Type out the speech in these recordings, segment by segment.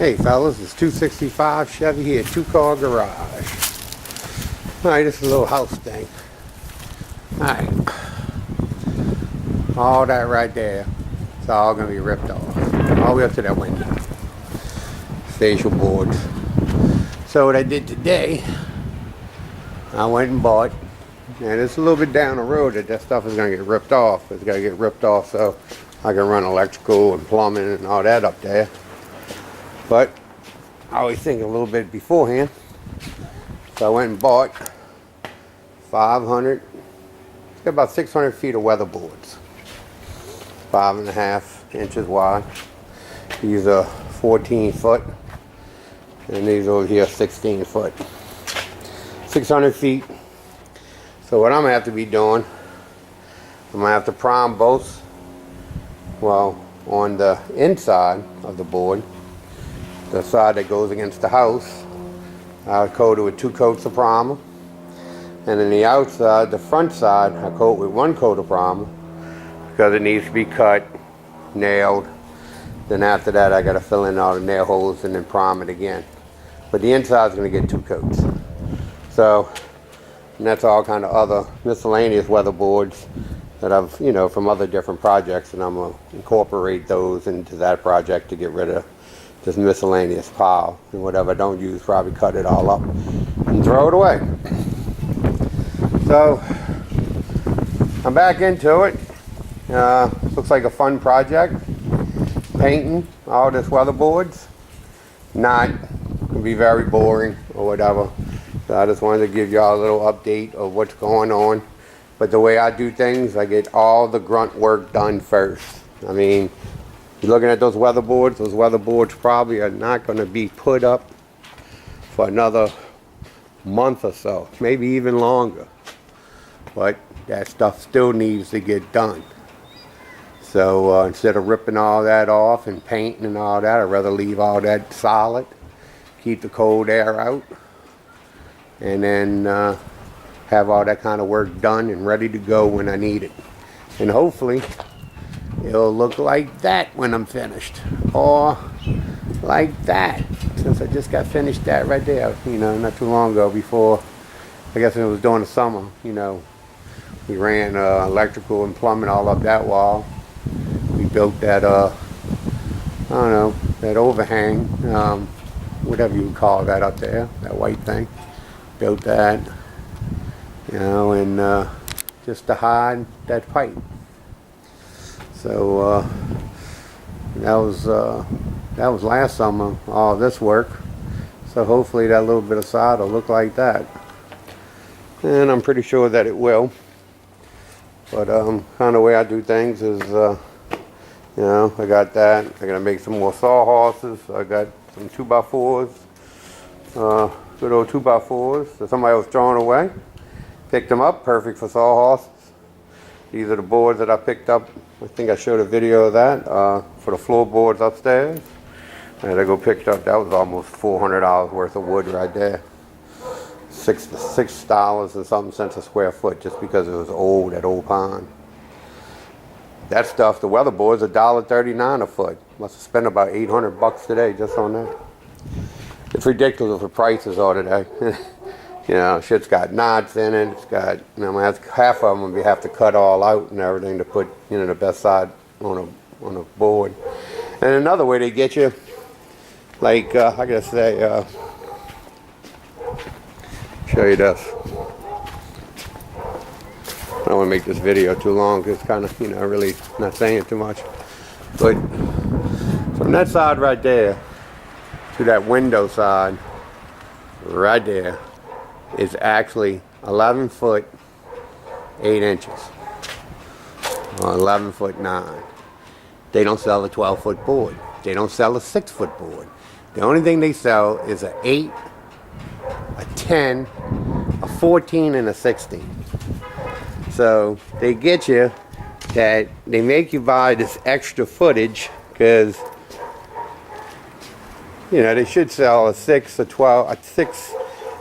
Hey fellas, it's 265 Chevy here, 2-car garage. Alright, this is a little house thing. Alright. All that right there, it's all going to be ripped off. All the way up to that window. Facial boards. So what I did today, I went and bought, and it's a little bit down the road that stuff is going to get ripped off. It's got to get ripped off so I can run electrical and plumbing and all that up there. But I always think a little bit beforehand. So I went and bought 500, it's got about 600 feet of weather boards. 5.5 inches wide. These are 14 foot. And these over here 16 foot. 600 feet. So what I'm going to have to be doing, I'm going to have to prime both, well, on the inside of the board, the side that goes against the house, I'll coat it with 2 coats of primer. And then the outside, the front side, I coat with 1 coat of primer because it needs to be cut, nailed. Then after that, I got to fill in all the nail holes and then prime it again. But the inside is going to get 2 coats. So, and that's all kind of other miscellaneous weather boards that I've, you know, from other different projects, and I'm going to incorporate those into that project to get rid of this miscellaneous pile, and whatever I don't use, probably cut it all up and throw it away. So I'm back into it. Looks like a fun project. Painting all this weatherboards. Not gonna be very boring or whatever. So I just wanted to give y'all a little update of what's going on. But the way I do things, I get all the grunt work done first. I mean, you're looking at those weatherboards probably are not going to be put up for another month or so, maybe even longer. But that stuff still needs to get done. So instead of ripping all that off and painting and all that, I'd rather leave all that solid, keep the cold air out, and then have all that kind of work done and ready to go when I need it. And hopefully it'll look like that when I'm finished, or like that, since I just got finished that right there, you know, not too long ago. Before, I guess it was during the summer, you know, we ran electrical and plumbing all up that wall. We built that, I don't know, that overhang, whatever you would call that up there, that white thing. Built that, you know, and just to hide that pipe. So that was last summer, all this work. So hopefully that little bit of side will look like that, and I'm pretty sure that it will. But kind of the way I do things is, you know, I got that. I gotta make some more saw horses. I got some 2x4s, good old 2x4s that somebody was throwing away. Picked them up, perfect for saw horses. These are the boards that I picked up. I think I showed a video of that for the floorboards upstairs. I had to go pick it up. That was almost $400 worth of wood right there. $6 and something cents a square foot, just because it was old, that old pine. That stuff, the weatherboards, $1.39 a foot. Must have spent about $800 today just on that. It's ridiculous the prices are today. You know, shit's got knots in it. It's got, you know, half of them we have to cut all out and everything to put, you know, the best side on a board. And another way they get you, like I gotta say, show you this. I don't want to make this video too long because it's kind of, you know, really not saying too much. But from that side right there to that window side right there is actually 11 foot 8 inches, or 11 foot 9. They don't sell a 12-foot board. They don't sell a 6-foot board. The only thing they sell is a 8, a 10, a 14, and a 16. So they get you that they make you buy this extra footage because, you know, they should sell a 6, a 12, a 6,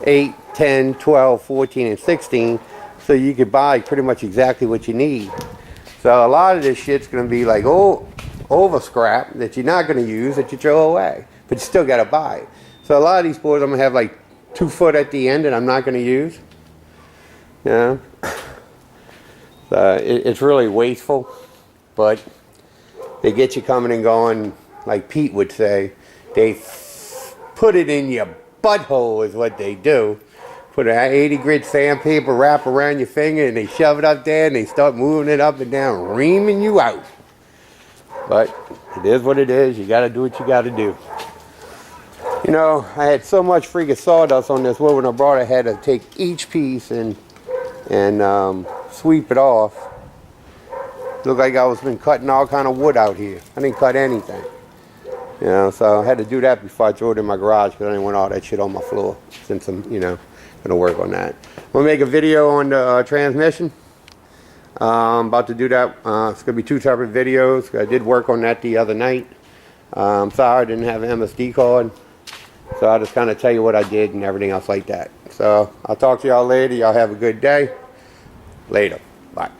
8, 10, 12, 14, and 16, so you could buy pretty much exactly what you need. So a lot of this shit's going to be like over scrap that you're not going to use, that you throw away. but you still got to buy it. So a lot of these boards I'm going to have like 2 foot at the end that I'm not going to use. Yeah. It's really wasteful, but they get you coming and going, like Pete would say. They put it in your butthole is what they do. Put an 80 grit sandpaper wrap around your finger and they shove it up there and they start moving it up and down, reaming you out. But it is what it is. You got to do what you got to do. You know, I had so much freaking sawdust on this wood when I brought it. I had to take each piece and sweep it off. Looked like I was been cutting all kind of wood out here. I didn't cut anything. You know, so I had to do that before I threw it in my garage because I didn't want all that shit on my floor. Since I'm, you know, gonna work on that. I'm gonna make a video on the transmission. I'm about to do that. It's gonna be 2 separate videos. I did work on that the other night. I'm sorry I didn't have an MSD card. So I'll just kind of tell you what I did and everything else like that. So I'll talk to y'all later. Y'all have a good day. Later. Bye.